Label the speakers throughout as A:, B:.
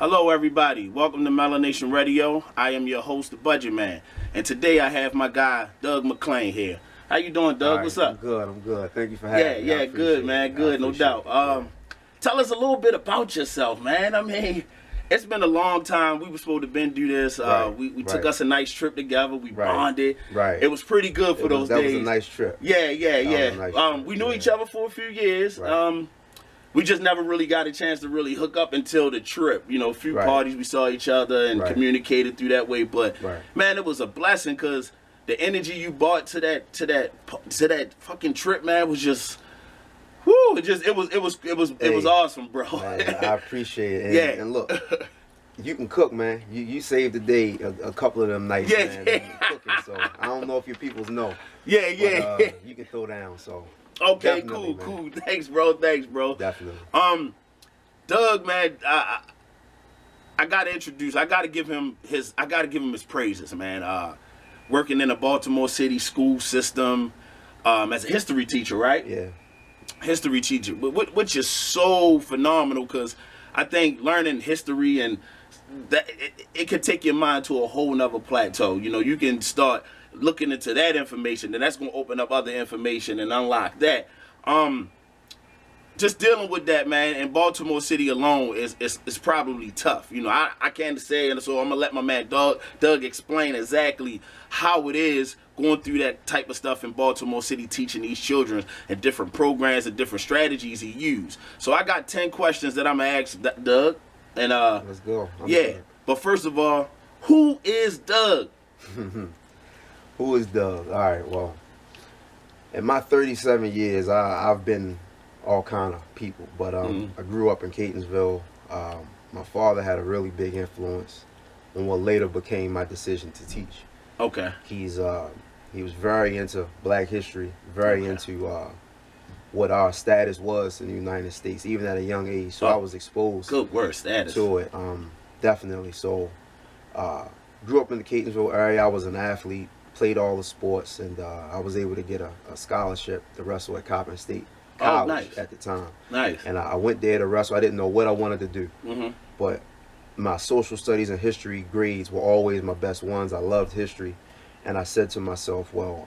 A: Hello, everybody. Welcome to Melanination Radio. I am your host, the Budget Man, and today I have my guy, Doug McClain here. How you doing, Doug?
B: Right,
A: What's up?
B: I'm good. Thank you for having me.
A: Yeah, good, man. Good, no doubt. Tell us a little bit about yourself, man. I mean, it's been a long time. We were supposed to been do this. We took us a nice trip together. We bonded.
B: Right.
A: It was pretty good for those days.
B: That was a nice trip.
A: Yeah. We knew each other for a few years.
B: Right.
A: We just never really got a chance to really hook up until the trip. You know, a few parties we saw each other and communicated through that way. But man, it was a blessing because the energy you brought to that fucking trip, man, was just, whoo! It was awesome, bro.
B: Man, I appreciate it. And look, you can cook, man. You saved the day a couple of them nights, man. Cooking, so I don't know if your peoples know. But, you can throw down, so.
A: Okay, cool. Thanks, bro.
B: Definitely.
A: Doug, man, I gotta give him his praises, man. Working in a Baltimore City school system, as a history teacher, right?
B: Yeah.
A: History teacher, which is so phenomenal because I think learning history and that it can take your mind to a whole nother plateau. You know, you can start looking into that information, and that's going to open up other information and unlock that. Just dealing with that, man, in Baltimore City alone is probably tough. You know, I can't say, and so I'm gonna let my man Doug explain exactly how it is going through that type of stuff in Baltimore City, teaching these children and different programs and different strategies he used. So I got 10 questions that I'm gonna ask Doug, and
B: let's go.
A: But first of all, who is Doug?
B: Who is Doug? All right, well, in my 37 years, I've been all kind of people, but I grew up in Catonsville. My father had a really big influence on what later became my decision to teach.
A: Okay.
B: He was very into Black history, very into what our status was in the United States, even at a young age. So I was exposed
A: status
B: to it, definitely. So grew up in the Catonsville area. I was an athlete, played all the sports, and I was able to get a scholarship to wrestle at Coppin State College at the time.
A: Nice.
B: And I went there to wrestle. I didn't know what I wanted to do, but my social studies and history grades were always my best ones. I loved history, and I said to myself, well,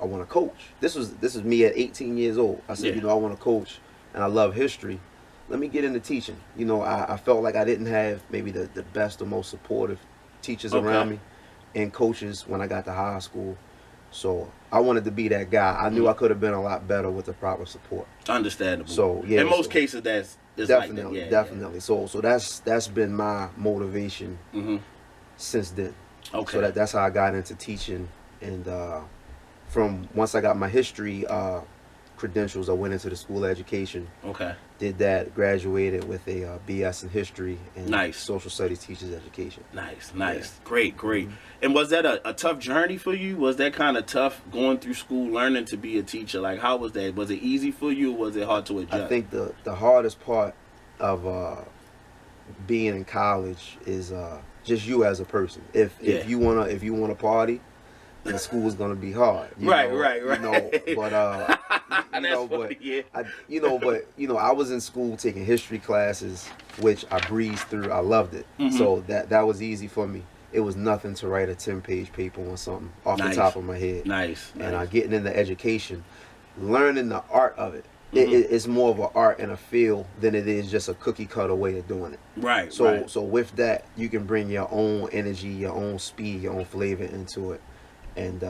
B: I want to coach. This is me at 18 years old. I said, you know, I want to coach, and I love history. Let me get into teaching. You know, I felt like I didn't have maybe the best or most supportive teachers around me and coaches when I got to high school. So I wanted to be that guy. I knew I could have been a lot better with the proper support.
A: Understandable.
B: So yeah,
A: in most cases, that's
B: definitely,
A: like that.
B: definitely. So that's been my motivation since then.
A: Okay.
B: So that's how I got into teaching, and from once I got my history credentials, I went into the school of education.
A: Okay.
B: Did that, graduated with a BS in history and social studies teachers education.
A: Nice. Great. And was that a tough journey for you? Was that kind of tough going through school, learning to be a teacher? Like, how was that? Was it easy for you, or was it hard to adjust?
B: I think the hardest part of being in college is just you as a person. If you wanna party, then school is gonna be hard.
A: Right.
B: You know, but I was in school taking history classes, which I breezed through. I loved it. So that was easy for me. It was nothing to write a 10-page paper on something off the top of my head.
A: Nice.
B: And getting into education, learning the art of it. It's more of an art and a feel than it is just a cookie cutter way of doing it.
A: Right.
B: So with that, you can bring your own energy, your own speed, your own flavor into it. And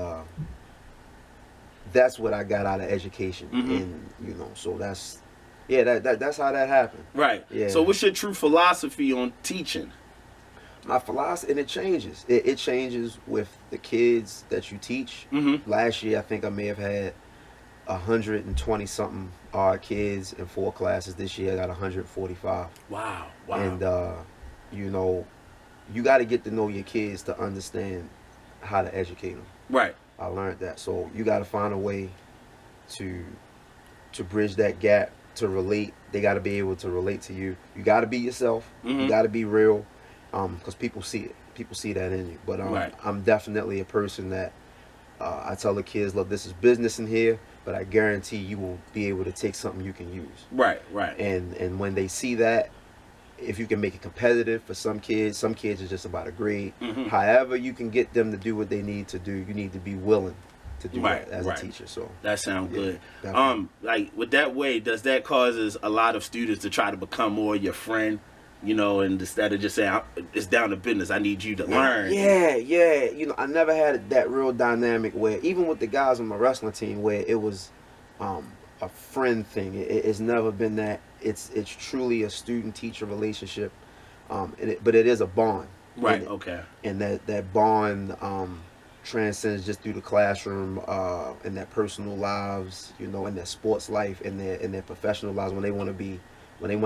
B: that's what I got out of education. And you know, so that's how that happened.
A: Right.
B: Yeah.
A: So what's your true philosophy on teaching?
B: My philosophy, and it changes. It changes with the kids that you teach. Last year, I think I may have had 120 something odd kids in 4 classes. This year, I got 145.
A: Wow.
B: And you know, you got to get to know your kids to understand how to educate them.
A: Right.
B: I learned that. So you got to find a way to bridge that gap, to relate. They got to be able to relate to you. You got to be yourself. You got to be real, because people see it. People see that in you. But I'm definitely a person that I tell the kids, look, this is business in here, but I guarantee you will be able to take something you can use.
A: Right.
B: And when they see that, if you can make it competitive for some kids it's just about a grade. However you can get them to do what they need to do, you need to be willing to do that as a teacher. So
A: that sounds good.
B: Definitely.
A: Like with that way, does that causes a lot of students to try to become more your friend? You know, and instead of just saying it's down to business, I need you to learn.
B: Yeah. You know, I never had that real dynamic where, even with the guys on my wrestling team, where it was a friend thing. It's never been that. It's truly a student-teacher relationship, but it is a bond.
A: Right. Okay.
B: And that bond transcends just through the classroom, and their personal lives, you know, in their sports life, in their professional lives, when they want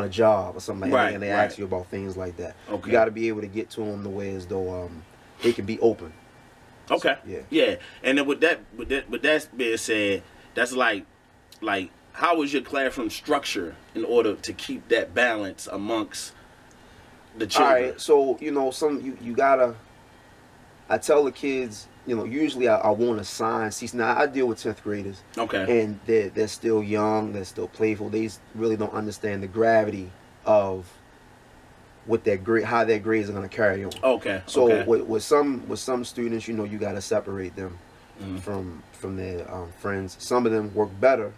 B: a job or something like that, and they ask you about things like that.
A: Okay.
B: You got to be able to get to them the way as though they can be open.
A: Okay.
B: So,
A: yeah. And then with that being said, that's like how is your classroom structure in order to keep that balance amongst the children?
B: All right. So, you know, you gotta. I tell the kids, you know, usually I want to assign seats. Now I deal with 10th graders.
A: Okay.
B: And they're still young, they're still playful. They really don't understand the gravity of what how their grades are going to carry on.
A: Okay.
B: So
A: okay.
B: with some students, you know, you got to separate them from their friends. Some of them work better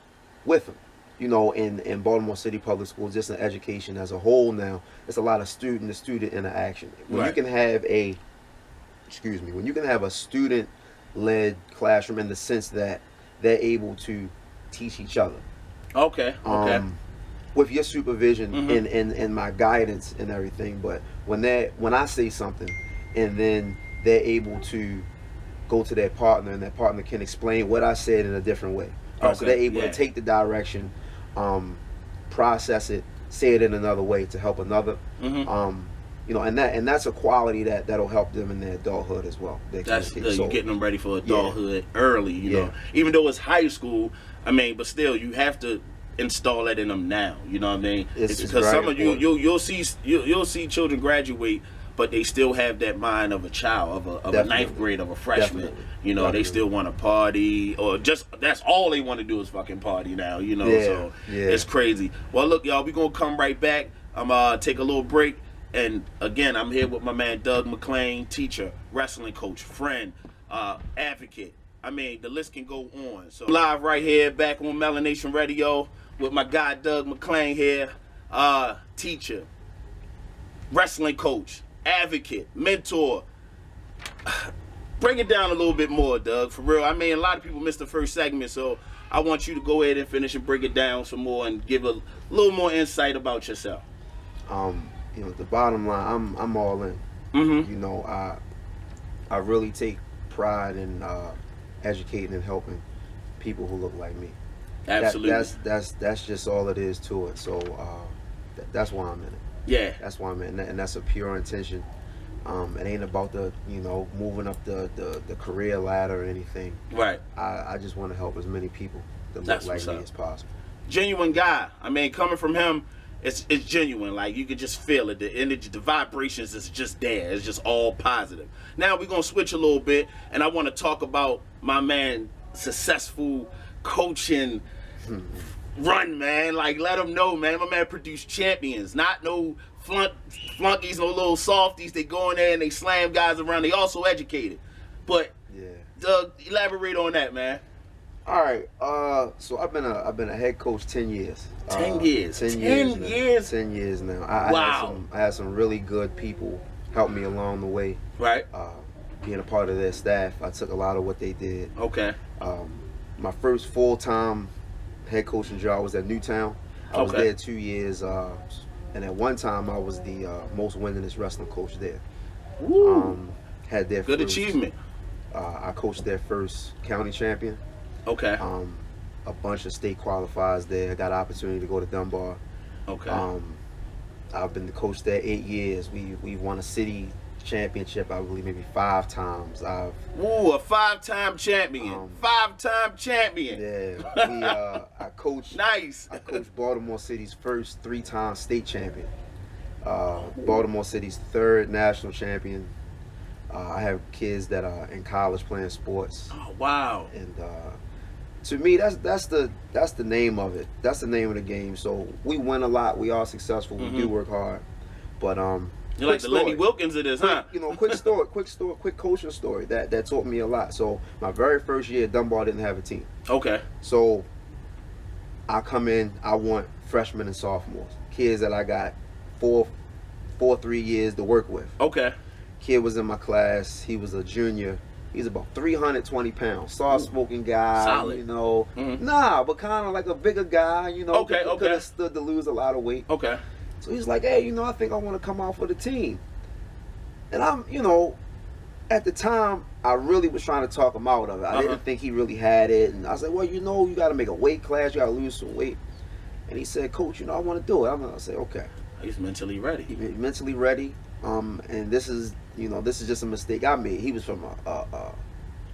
B: with them. You know, in Baltimore City Public Schools, just in education as a whole now, it's a lot of student-to-student interaction. When you can have when you can have a student-led classroom, in the sense that they're able to teach each other.
A: Okay. Okay.
B: With your supervision and my guidance and everything, but when I say something, and then they're able to go to their partner, and their partner can explain what I said in a different way.
A: Okay.
B: So they're able to take the direction, process it, say it in another way to help another. You know, and that's a quality that'll help them in their adulthood as well.
A: That's good. You're getting them ready for adulthood early, you know. Even though it's high school, I mean, but still, you have to install that in them now. You know what I mean? It's because some of you'll see children graduate, but they still have that mind of a child, of a ninth grade, of a freshman.
B: Definitely.
A: You know, they still want to party, or just that's all they want to do is fucking party now. You know, so it's crazy. Well, look, y'all, we gonna come right back. I'm take a little break. And again, I'm here with my man Doug McClain, teacher, wrestling coach, friend, advocate. I mean, the list can go on. So live right here, back on Melanination Radio with my guy Doug McClain here, teacher, wrestling coach, advocate, mentor. Bring it down a little bit more, Doug, for real. I mean, a lot of people missed the first segment, so I want you to go ahead and finish and bring it down some more and give a little more insight about yourself.
B: You know, the bottom line, I'm all in. You know, I really take pride in educating and helping people who look like me.
A: Absolutely.
B: That's just all it is to it. So that's why I'm in it.
A: Yeah.
B: That's why I'm in it, and that's a pure intention. It ain't about moving up the career ladder or anything.
A: Right.
B: I just want to help as many people that look like me as possible.
A: Genuine guy. I mean, coming from him, it's genuine. Like, you can just feel it. The energy, the vibrations is just there. It's just all positive. Now we're gonna switch a little bit, and I want to talk about my man successful coaching run, man. Like, let them know, man. My man produced champions, not no flunkies, no little softies. They go in there and they slam guys around. They also educated. But Doug, elaborate on that, man.
B: All right. So I've been a head coach 10 years.
A: 10 years.
B: 10
A: years.
B: 10 years now. I had some really good people help me along the way.
A: Right.
B: Being a part of their staff, I took a lot of what they did.
A: Okay.
B: My first full-time head coaching job was at Newtown. I was there 2 years, and at one time I was the most winningest wrestling coach there. Had their
A: good achievement.
B: I coached their first county champion.
A: Okay.
B: A bunch of state qualifiers there. I got an opportunity to go to Dunbar.
A: Okay.
B: I've been the coach there 8 years. We won a city championship, I believe, maybe 5 times.
A: A 5-time champion. 5-time champion.
B: Yeah. I coached.
A: Nice.
B: I coached Baltimore City's first 3-time state champion. Baltimore City's 3rd national champion. I have kids that are in college playing sports.
A: Oh, wow.
B: And to me, that's the name of it. That's the name of the game. So we win a lot. We are successful. We do work hard. But
A: You're like the Lenny Wilkins of this, huh?
B: You know, quick coaching story that taught me a lot. So my very first year, Dunbar didn't have a team.
A: Okay.
B: So I come in, I want freshmen and sophomores, kids that I got 3 years to work with.
A: Okay.
B: Kid was in my class. He was a junior. He's about 320 pounds. Soft-spoken guy.
A: Solid.
B: You know. Nah, but kind of like a bigger guy, you know.
A: Okay,
B: Could have stood to lose a lot of weight.
A: Okay.
B: So he's like, hey, you know, I think I want to come out for the team. And I'm, you know, at the time, I really was trying to talk him out of it. I didn't think he really had it. And I said, well, you know, you got to make a weight class. You got to lose some weight. And he said, Coach, you know, I want to do it. I'm going to say, okay.
A: He's mentally ready.
B: He's mentally ready. And this is, you know, this is just a mistake I made. He was from a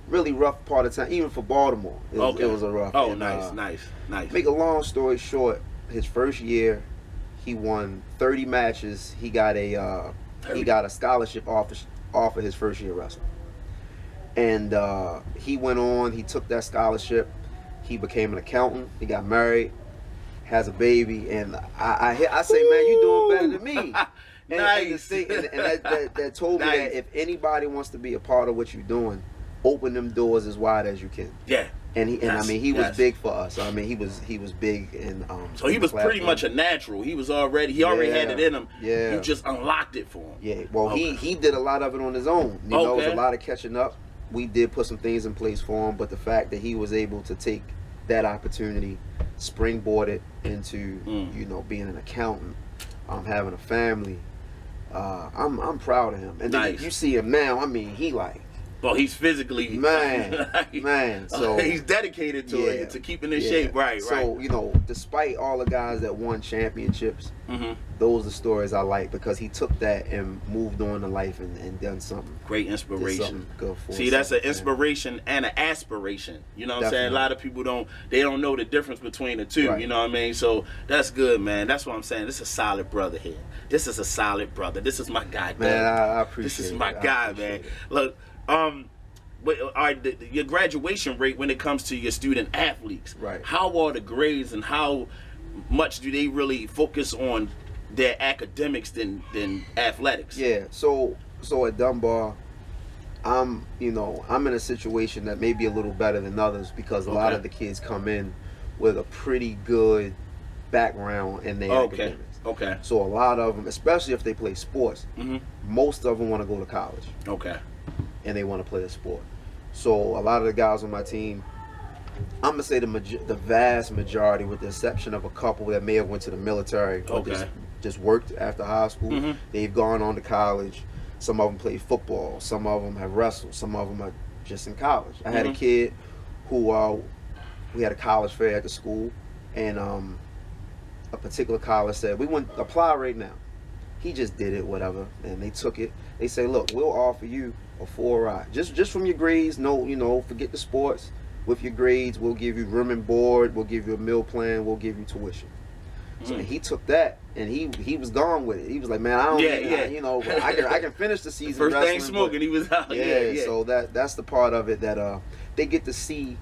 B: really rough part of town, even for Baltimore. It was a rough.
A: Oh,
B: and,
A: nice.
B: Make a long story short, his first year, he won 30 matches. He got a scholarship off of his first year wrestling. And he went on. He took that scholarship. He became an accountant. He got married, has a baby, and I say, man, you doing better than me.
A: Nice.
B: And that told me that if anybody wants to be a part of what you're doing, open them doors as wide as you can.
A: Yeah.
B: And he was big for us. I mean, he was big in
A: so he was pretty much a natural. He already had it in him.
B: Yeah.
A: You just unlocked it for him.
B: Yeah. Well, he did a lot of it on his own. You know, it was a lot of catching up. We did put some things in place for him, but the fact that he was able to take that opportunity, springboard it into you know, being an accountant, having a family. I'm proud of him. And then you see him now, I mean, he like,
A: well, he's physically
B: man. So
A: he's dedicated to it, to keeping in shape, right.
B: So, you know, despite all the guys that won championships, those are the stories I like, because he took that and moved on to life and done something.
A: Great inspiration.
B: Something good for
A: See, that's an inspiration and an aspiration. You know what I'm saying? A lot of people don't know the difference between the two. Right. You know what I mean? So that's good, man. That's what I'm saying. This is a solid brother here. This is a solid brother. This is my guy,
B: man. I appreciate it.
A: This is my guy, man. Look, your graduation rate when it comes to your student athletes,
B: right?
A: How are the grades, and how much do they really focus on their academics than athletics?
B: Yeah. So at Dunbar, I'm in a situation that may be a little better than others, because a lot of the kids come in with a pretty good background in their academics.
A: Okay.
B: So a lot of them, especially if they play sports, most of them want to go to college.
A: Okay.
B: And they want to play a sport. So a lot of the guys on my team, I'm gonna say the vast majority, with the exception of a couple that may have went to the military or just worked after high school, they've gone on to college. Some of them play football. Some of them have wrestled. Some of them are just in college. I had a kid who we had a college fair at the school, and a particular college said, we want to apply right now. He just did it, whatever, and they took it. They say, look, we'll offer you a full ride, just from your grades. No, forget the sports. With your grades, we'll give you room and board. We'll give you a meal plan. We'll give you tuition. So he took that, and he was gone with it. He was like, man, I don't, I can finish the season.
A: First thing smoking, he was out.
B: Yeah. So that's the part of it that they get to see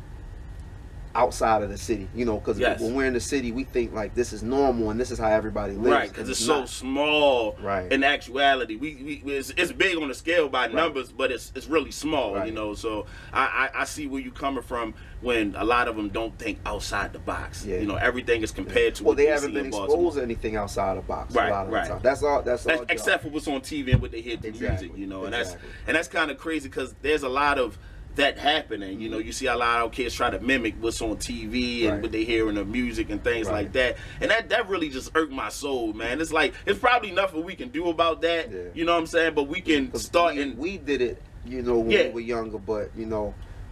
B: outside of the city, because when we're in the city, we think like this is normal and this is how everybody lives.
A: Right, because it's so small.
B: Right.
A: In actuality, it's big on the scale by numbers, but it's really small.
B: Right.
A: So I see where you're coming from when a lot of them don't think outside the box. Yeah. Everything is compared to.
B: Well, they haven't been exposed to anything outside the box.
A: Right.
B: A lot of the time. That's all.
A: Except for what's on TV and what they hear through music. And that's kind of crazy, because there's a lot of that happening. You see a lot of kids try to mimic what's on TV and what they hear in the music and things like that. And that really just irked my soul, man. It's like, it's probably nothing we can do about that. Yeah. You know what I'm saying? But we can start
B: we did it, when we were younger, but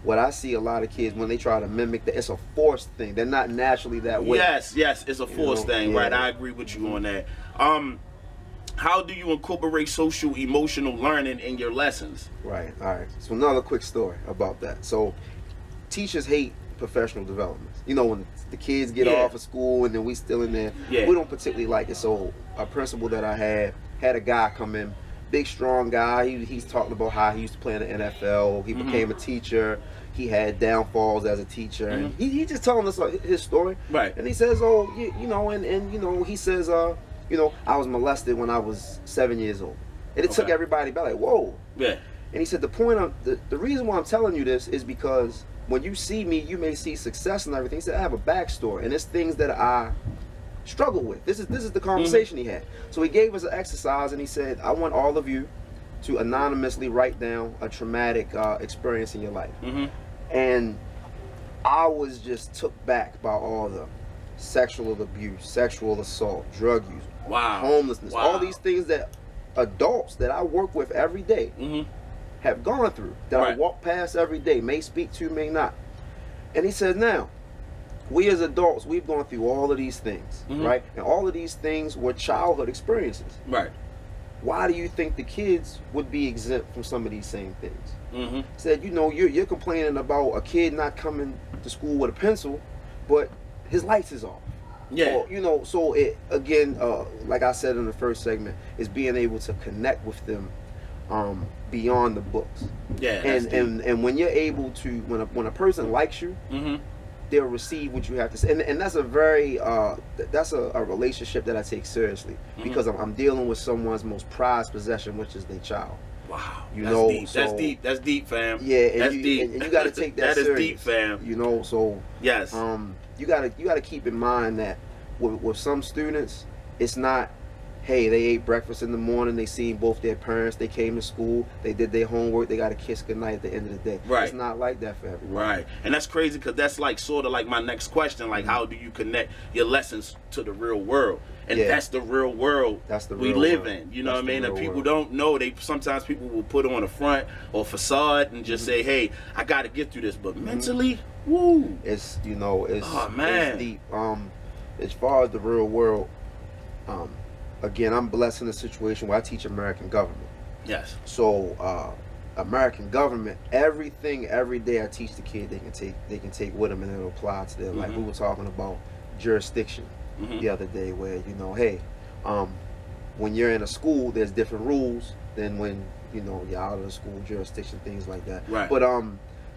B: what I see a lot of kids when they try to mimic that, it's a forced thing. They're not naturally that way.
A: Yes, it's a forced thing, right? I agree with you on that. How do you incorporate social emotional learning in your lessons? Right.
B: All right. So another quick story about that. So teachers hate professional development. When the kids get off of school and then we still in there, we don't particularly like it. So a principal that I had a guy come in, big strong guy. He's talking about how he used to play in the NFL. He became a teacher. He had downfalls as a teacher. And he just telling us his story.
A: Right.
B: And he says, he says, you know, I was molested when I was 7 years old. And it took everybody back, like, whoa.
A: Yeah.
B: And he said, the reason why I'm telling you this is because when you see me, you may see success and everything. He said, I have a backstory, and it's things that I struggle with. This is the conversation he had. So he gave us an exercise, and he said, I want all of you to anonymously write down a traumatic experience in your life. And I was just took back by all the sexual abuse, sexual assault, drug use, homelessness, all these things that adults that I work with every day have gone through, that I walk past every day, may speak to, may not. And he says, now, we as adults, we've gone through all of these things, right? And all of these things were childhood experiences.
A: Right.
B: Why do you think the kids would be exempt from some of these same things? He said, you know, you're complaining about a kid not coming to school with a pencil, but his lights is off. Yeah. Or, you know, so it, again, like I said in the first segment, is being able to connect with them beyond the books. Yeah. And when you're able to, when a person likes you, they'll receive what you have to say. And that's a very, that's a relationship that I take seriously, because I'm dealing with someone's most prized possession, which is their child.
A: Wow,
B: you
A: that's
B: know,
A: deep.
B: so,
A: That's deep. That's deep, fam.
B: Yeah, and
A: that's
B: you,
A: deep.
B: And you got to take that.
A: That is
B: serious,
A: deep, fam.
B: You know, so
A: yes,
B: you gotta keep in mind that with some students, it's not, hey, they ate breakfast in the morning, they seen both their parents, they came to school, they did their homework, they got a kiss goodnight at the end of the day. Right. It's not like that for everyone.
A: Right. And that's crazy, because that's like sort of like my next question, like how do you connect your lessons to the real world? And that's the real world we live in. You know what I mean? And people don't know. Sometimes people will put on a front or facade and just say, hey, I got to get through this. But mentally, woo.
B: It's, you know, it's,
A: oh, man.
B: It's deep. As far as the real world, again, I'm blessed in a situation where I teach American government.
A: Yes.
B: So American government, everything, every day I teach the kid, they can take with them and it'll apply to their life. We were talking about jurisdiction the other day, where, you know, hey, when you're in a school, there's different rules than when, you know, you're out of the school, jurisdiction, things like that. Right. But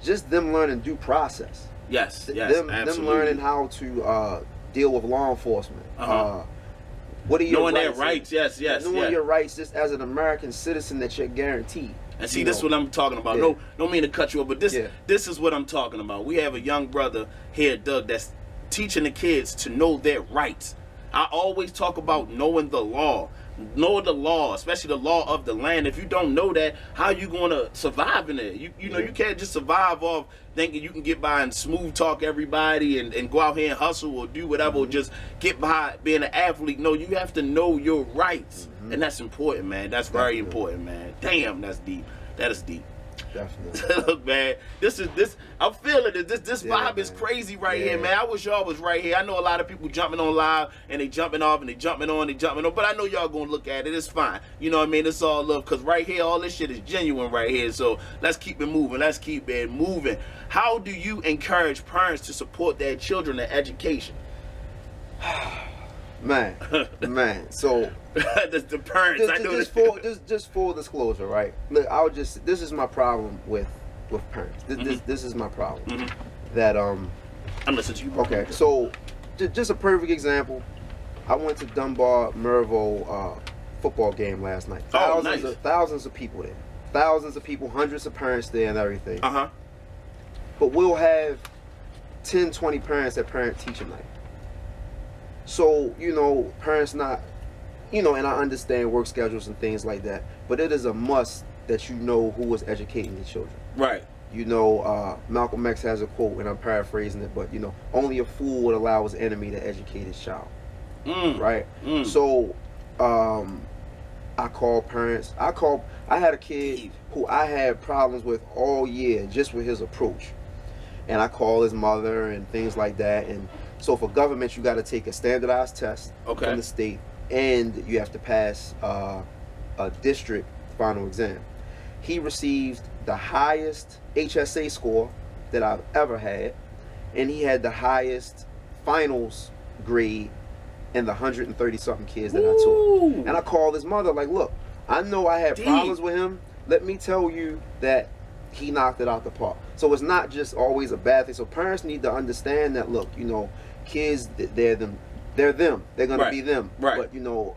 B: just them learning due process.
A: Yes. Yes.
B: Them learning how to deal with law enforcement. What are your
A: knowing
B: rights?
A: Their rights, yes.
B: Knowing your rights just as an American citizen, that you're guaranteed.
A: And see, this is what I'm talking about. No mean to cut you off, but this is what I'm talking about. We have a young brother here, Doug, that's teaching the kids to know their rights. I always talk about knowing the law. Know the law, especially the law of the land. If you don't know that, how you going to survive in it? You know, you can't just survive off thinking you can get by and smooth talk everybody and go out here and hustle or do whatever, or just get by being an athlete. No, you have to know your rights. And that's important, man. That's very important, man. Damn, that's deep. That is deep.
B: Definitely.
A: Look, man, I'm feeling it. This vibe is crazy right here, man. I wish y'all was right here. I know a lot of people jumping on live and they jumping off and they jumping on, but I know y'all gonna look at it. It's fine. You know what I mean? It's all love, because right here, all this shit is genuine right here. So let's keep it moving. Let's keep it moving. How do you encourage parents to support their children in education?
B: Man. So
A: the parents.
B: Just full disclosure, right? Look, this is my problem with parents. This is my problem. That
A: I'm listening to you.
B: Okay, so just a perfect example. I went to Dunbar Mervo football game last night. Thousands of people there. Thousands of people, hundreds of parents there and everything. But we'll have 10, 20 parents at parent-teacher night. So, you know, parents not, you know, and I understand work schedules and things like that, but it is a must that you know who is educating your children. Right. You know, Malcolm X has a quote, and I'm paraphrasing it, but, you know, only a fool would allow his enemy to educate his child. Right? So, I call parents. I had a kid who I had problems with all year just with his approach. And I call his mother and things like that. And so for government, you got to take a standardized test from the state, and you have to pass a district final exam. He received the highest HSA score that I've ever had, and he had the highest finals grade in the 130-something kids that I taught. And I called his mother, like, look, I know I had problems with him. Let me tell you that he knocked it out the park. So it's not just always a bad thing. So parents need to understand that, look, you know, kids, they're they're them. They're gonna
A: Right.
B: be them.
A: Right.
B: But you know,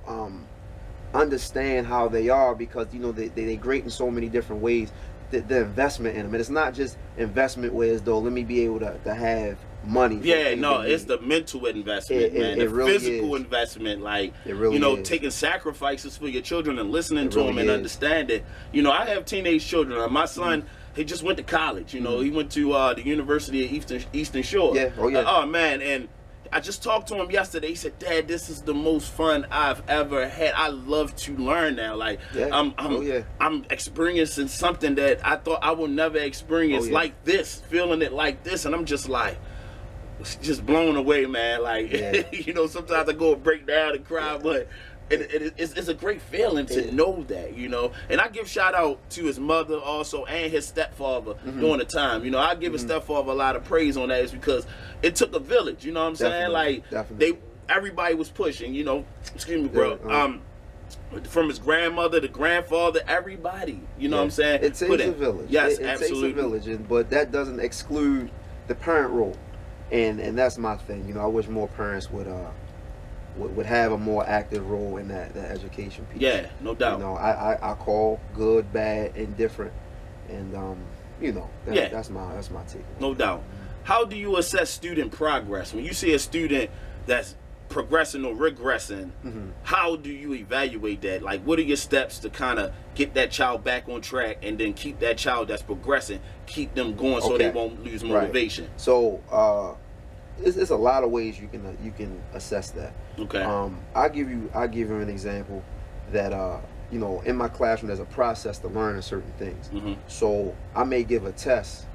B: understand how they are, because you know they great in so many different ways. The investment in them, and it's not just investment where as though let me be able to have money.
A: Yeah, no, it's the mental investment, man. The
B: really
A: physical
B: is.
A: investment, like,
B: It really
A: you know,
B: is.
A: taking sacrifices for your children and listening
B: It
A: to
B: really
A: them and
B: is.
A: understanding. You know, I have teenage children. My son, he just went to college. You know, he went to the University of Eastern Shore.
B: Yeah, oh yeah.
A: Oh man, and I just talked to him yesterday. He said, "Dad, this is the most fun I've ever had. I love to learn now. Like,
B: Yeah.
A: I'm experiencing something that I thought I would never experience like this, feeling it like this." And I'm just like, just blown away, man. Like, you know, sometimes I go and break down and cry, but it's a great feeling to know that, you know. And I give shout out to his mother also and his stepfather during the time. You know, I give his stepfather a lot of praise on that, is because it took a village. You know what I'm saying? Like, everybody was pushing. You know, excuse me, bro. From his grandmother to grandfather, everybody. You know what I'm saying?
B: It takes a village.
A: Yes,
B: it
A: absolutely.
B: takes a village, but that doesn't exclude the parent role. And that's my thing. You know, I wish more parents would have a more active role in that education piece.
A: Yeah, no doubt.
B: You know, I call good, bad, indifferent, and you know, that's my take.
A: No doubt. How do you assess student progress when you see a student that's progressing or regressing? How do you evaluate that? Like, what are your steps to kind of get that child back on track, and then keep that child that's progressing, keep them going so they won't lose motivation?
B: Right. So it's a lot of ways you can assess that.
A: Okay.
B: I'll give you an example that you know, in my classroom there's a process to learning certain things. So I may give a test,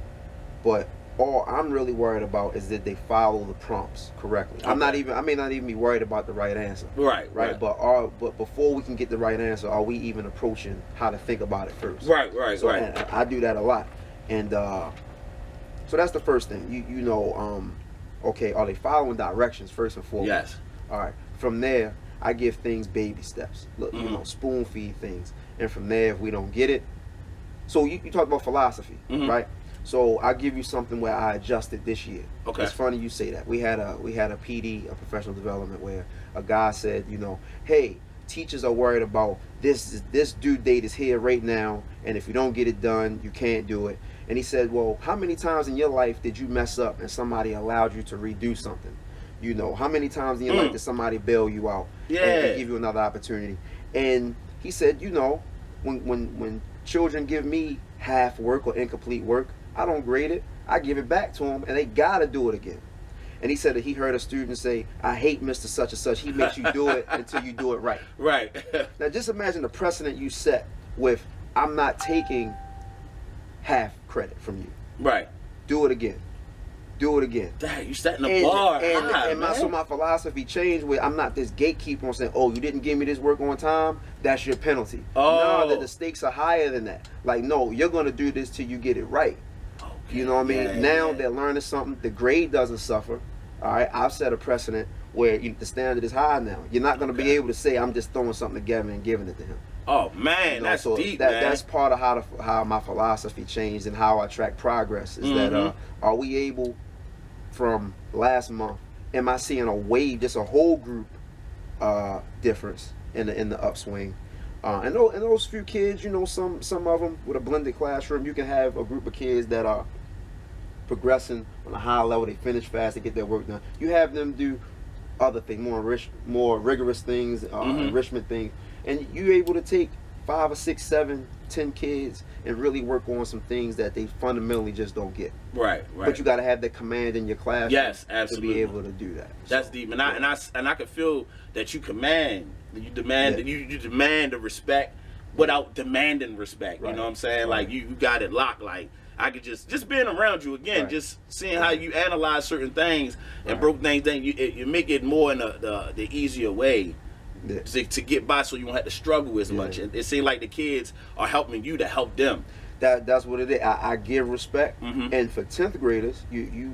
B: but all I'm really worried about is that they follow the prompts correctly. Okay. I may not even be worried about the right answer. Right. But before we can get the right answer, are we even approaching how to think about it first? Right. So I do that a lot, and so that's the first thing. You know, okay, are they following directions first and foremost? Yes. All right. From there, I give things baby steps. Look, you know, spoon feed things, and from there, if we don't get it, so you talk about philosophy, right? So I'll give you something where I adjusted this year. Okay. It's funny you say that. We had a PD, a professional development, where a guy said, you know, hey, teachers are worried about this due date is here right now, and if you don't get it done, you can't do it. And he said, well, how many times in your life did you mess up and somebody allowed you to redo something? You know, how many times in your life did somebody bail you out and give you another opportunity? And he said, you know, when children give me half work or incomplete work, I don't grade it. I give it back to them, and they gotta do it again. And he said that he heard a student say, I hate Mr. Such and Such. He makes you do it until you do it right. Right. Now just imagine the precedent you set with, I'm not taking half credit from you. Right. Do it again. Do it again. Dang, you setting the bar high, so my philosophy changed where I'm not this gatekeeper on saying, oh, you didn't give me this work on time, that's your penalty. Oh. No, the stakes are higher than that. Like, no, you're going to do this till you get it right. Okay. You know what I mean? Now they're learning something. The grade doesn't suffer. All right, I've set a precedent where the standard is high now. You're not going to be able to say, I'm just throwing something together and giving it to him. Oh man, you know, that's so deep, man. That's part of how my philosophy changed and how I track progress. Is that are we able, from last month, am I seeing a wave, just a whole group difference in the upswing? And those few kids, you know, some of them with a blended classroom, you can have a group of kids that are progressing on a high level. They finish fast, they get their work done. You have them do other things, more rigorous things, enrichment things, and you're able to take 5 or 6, 7, 10 kids and really work on some things that they fundamentally just don't get. Right. But you got to have that command in your class. Yes, absolutely. To be able to do that. That's deep, and I could feel that you command, you demand, you demand the respect without demanding respect. Right. You know what I'm saying? Right. Like you got it locked. Like I could just being around you again, just seeing how you analyze certain things and broke things down. You make it more in the easier way. Yeah. To get by, so you won't have to struggle as much. And it seems like the kids are helping you to help them. That's what it is. I give respect, and for 10th graders, you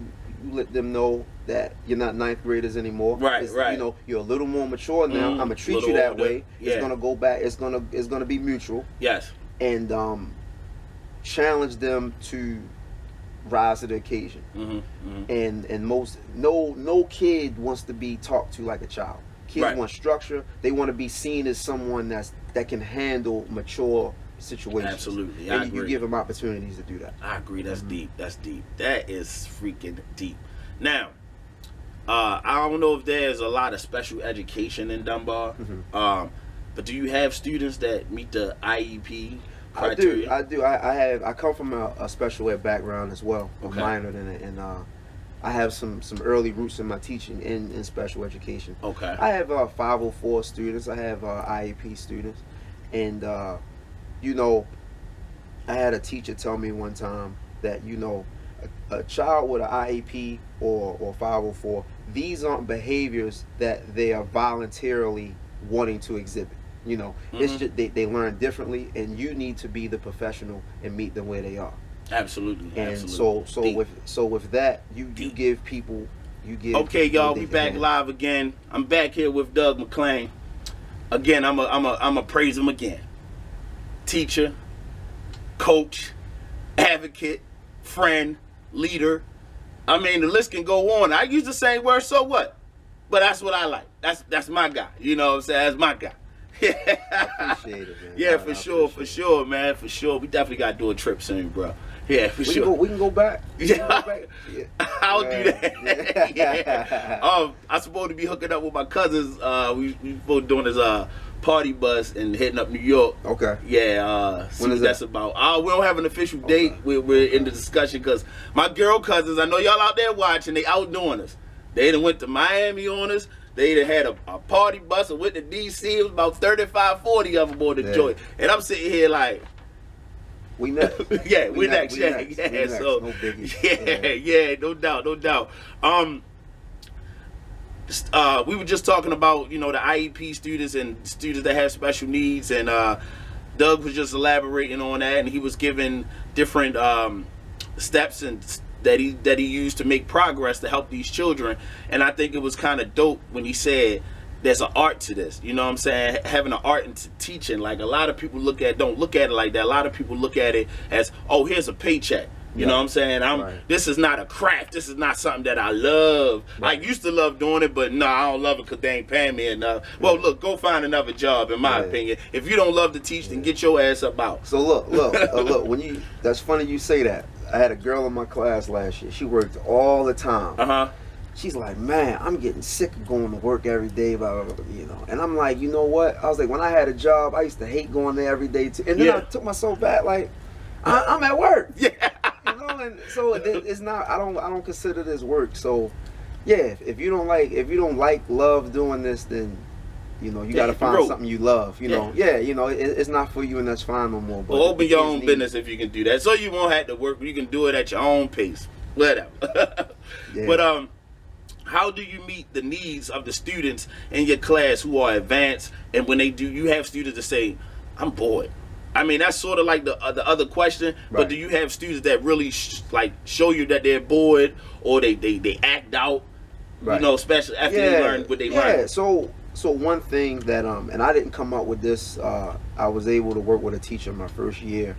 B: let them know that you're not 9th graders anymore. Right. You know, you're a little more mature now. I'm gonna treat you that way. Yeah. It's gonna go back. It's gonna be mutual. Yes. And challenge them to rise to the occasion. And most no kid wants to be talked to like a child. Kids want structure. They want to be seen as someone that can handle mature situations.
A: Absolutely,
B: and you give them opportunities to do that.
A: I agree. That's deep. That's deep. That is freaking deep. Now, I don't know if there's a lot of special education in Dunbar, but do you have students that meet the IEP criteria?
B: I do. I come from a special ed background as well, a minor in it, and I have some early roots in my teaching in special education.
A: Okay.
B: I have 504 students. I have IEP students, and you know, I had a teacher tell me one time that, you know, a child with an IEP or 504, these aren't behaviors that they are voluntarily wanting to exhibit. You know, it's just they learn differently, and you need to be the professional and meet them where they are.
A: Absolutely.
B: And
A: absolutely.
B: so with that, you give people, you give.
A: Okay, y'all, we back live again. I'm back here with Doug McClain. Again, I'm a praise him again. Teacher, coach, advocate, friend, leader. I mean, the list can go on. I use the same word, so what? But that's what I like. That's my guy. You know what I'm saying? That's my guy.
B: I appreciate it, man.
A: Yeah, for sure, man. For sure. We definitely got to do a trip soon, bro. Yeah, for sure.
B: We can go back.
A: Yeah. I'll do that. Yeah. I'm supposed to be hooking up with my cousins. We both doing this party bus and heading up New York.
B: Okay.
A: Yeah.
B: When is
A: that's
B: that?
A: about. We don't have an official date. We're in the discussion because my girl cousins, I know y'all out there watching, they outdoing us. They done went to Miami on us. They done had a party bus and went to DC. It was about 35, 40 of them on the joint. And I'm sitting here like,
B: we next.
A: Yeah, we next.
B: We
A: Yeah.
B: next.
A: So
B: No biggie.
A: yeah, no doubt. We were just talking about, you know, the IEP students and students that have special needs, and Doug was just elaborating on that, and he was giving different steps and that he used to make progress to help these children. And I think it was kind of dope when he said there's an art to this. You know what I'm saying? Having an art into teaching. Like, a lot of people don't look at it like that. A lot of people look at it as, oh, here's a paycheck. You know what I'm saying? This is not a craft. This is not something that I love. I used to love doing it, but no, I don't love it because they ain't paying me enough. Well, look, go find another job, in my opinion. If you don't love to teach, then get your ass up out.
B: So look, when that's funny you say that. I had a girl in my class last year. She worked all the time. She's like, man, I'm getting sick of going to work every day, blah, blah, blah, you know. And I'm like, you know what? I was like, when I had a job, I used to hate going there every day too. And then I took myself back, like, I'm at work. Yeah. You know, and so it's not. I don't consider this work. So, yeah, if you don't like love doing this, then, you know, you got to find something you love. You know, you know, it's not for you, and that's fine no more. But
A: well, open your own business if you can do that, so you won't have to work. You can do it at your own pace, whatever. But how do you meet the needs of the students in your class who are advanced, and when they do, you have students that say, "I'm bored." I mean, that's sort of like the other question. But do you have students that really show you that they're bored, or they act out? You know, especially after they learn what they learn.
B: Yeah. So one thing that and I didn't come up with this. I was able to work with a teacher my first year.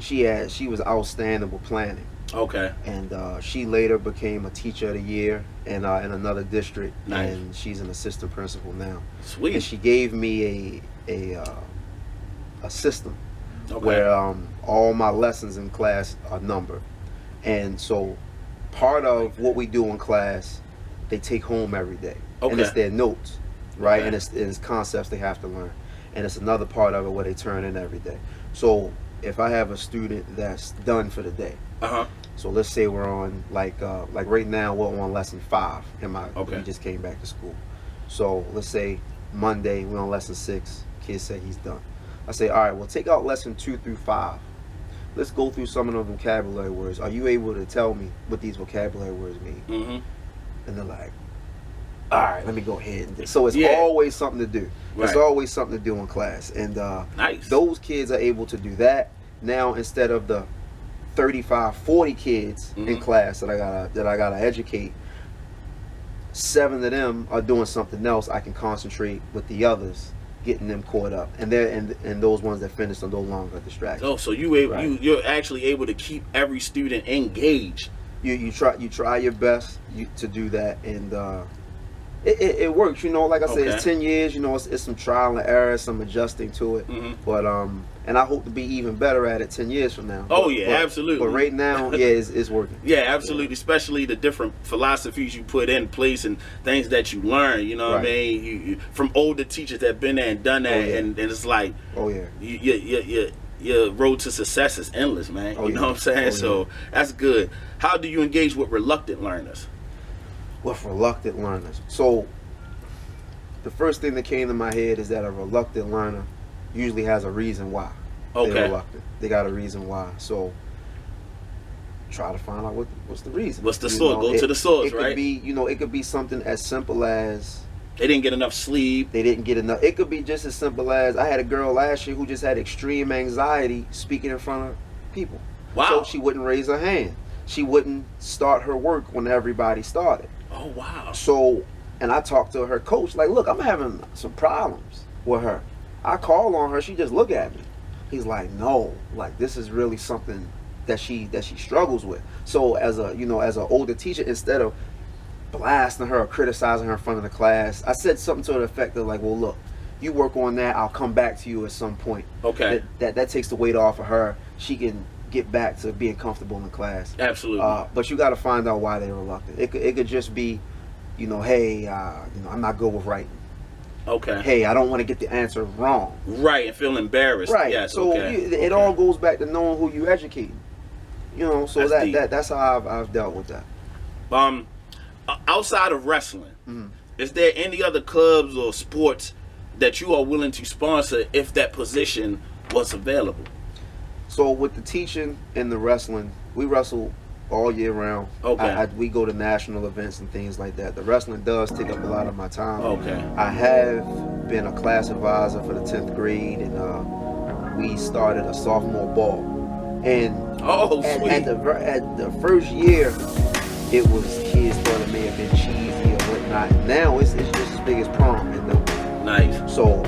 B: She was outstanding with planning. Okay. And she later became a teacher of the year in another district. Nice. And she's an assistant principal now. Sweet. And she gave me a system where all my lessons in class are numbered. And so part of what we do in class, they take home every day. And it's their notes. Right, and it's concepts they have to learn, and it's another part of it where they turn in every day. So if I have a student that's done for the day, so let's say we're on like right now we're on lesson 5 in my we just came back to school. So let's say Monday we're on lesson 6. Kid said he's done. I say, all right, well, take out lesson 2 through 5. Let's go through some of the vocabulary words. Are you able to tell me what these vocabulary words mean? And they're like, all right, let me go ahead and do. So it's always something to do. It's always something to do in class, and those kids are able to do that now instead of the 35, 40 kids in class that I gotta educate. 7 of them are doing something else. I can concentrate with the others getting them caught up, and those ones that finish are no longer distracted.
A: Oh, so you're actually able to keep every student engaged.
B: You try your best to do that, and it works. Like I said, it's 10 years. It's some trial and error, some adjusting to it. But and I hope to be even better at it 10 years from now.
A: Absolutely.
B: But right now, it's working.
A: Yeah, absolutely. Especially the different philosophies you put in place and things that you learn. You know what I mean? You from older teachers that been there and done that, and it's like, your road to success is endless, man. You know what I'm saying? So that's good. How do you engage with reluctant learners?
B: With reluctant learners. So the first thing that came to my head is that a reluctant learner usually has a reason why they're reluctant. They got a reason why. So try to find out what's the reason.
A: What's the source? Go to the source, right?
B: It could be, it could be something as simple as
A: they didn't get enough sleep.
B: They didn't get enough. It could be just as simple as I had a girl last year who just had extreme anxiety speaking in front of people.
A: Wow.
B: So she wouldn't raise her hand. She wouldn't start her work when everybody started.
A: Oh, wow.
B: So, and I talked to her coach, like, look, I'm having some problems with her. I call on her, she just look at me. He's like, no, like this is really something that she struggles with. So as an older teacher, instead of blasting her or criticizing her in front of the class, I said something to the effect of like, well, look, you work on that, I'll come back to you at some point.
A: Okay.
B: That takes the weight off of her. She can get back to being comfortable in class.
A: Absolutely.
B: But you got to find out why they're reluctant. It could just be, hey, I'm not good with writing.
A: Okay.
B: Hey, I don't want to get the answer wrong.
A: Right, and feel embarrassed.
B: Right.
A: Yes,
B: so it all goes back to knowing who you educating. So that's how I've dealt with that.
A: Outside of wrestling, is there any other clubs or sports that you are willing to sponsor if that position was available?
B: So with the teaching and the wrestling, we wrestle all year round.
A: Okay.
B: We go to national events and things like that. The wrestling does take up a lot of my time.
A: Okay.
B: I have been a class advisor for the 10th grade, and we started a sophomore ball. And at the first year, it was kids thought it may have been cheesy or whatnot. Now it's just as big as prom.
A: Nice.
B: So